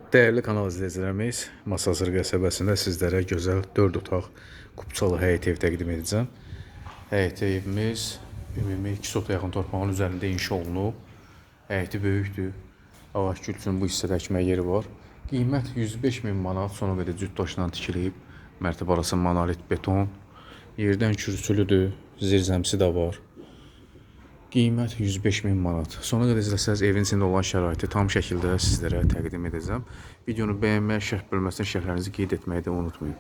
Değerli kanal izləyicilərimiz, Masazır qəsəbəsində sizlərə gözəl 4 otaq kupçalı həyət ev təqdim edəcəm. Həyət evimiz ümumi 2 sota yaxın torpağın üzərində inşa olunub. Həyəti böyükdür. Ağac gül üçün bu hissədə əkmək yeri var. Qiymət 105 min manat, sona qədər cüt daşla tikilib. Mərtəbə arası monolit beton. Yerdən kürsülüdür, zirzəmsi də var. Qiymət 105 min manat. Sona qədər izləsəniz evin içində olan şəraiti tam şəkildə sizlərə təqdim edəcəm. Videonu bəyənməyi, şərh bölməsində şərhlərinizi qeyd etməyi də unutmayın.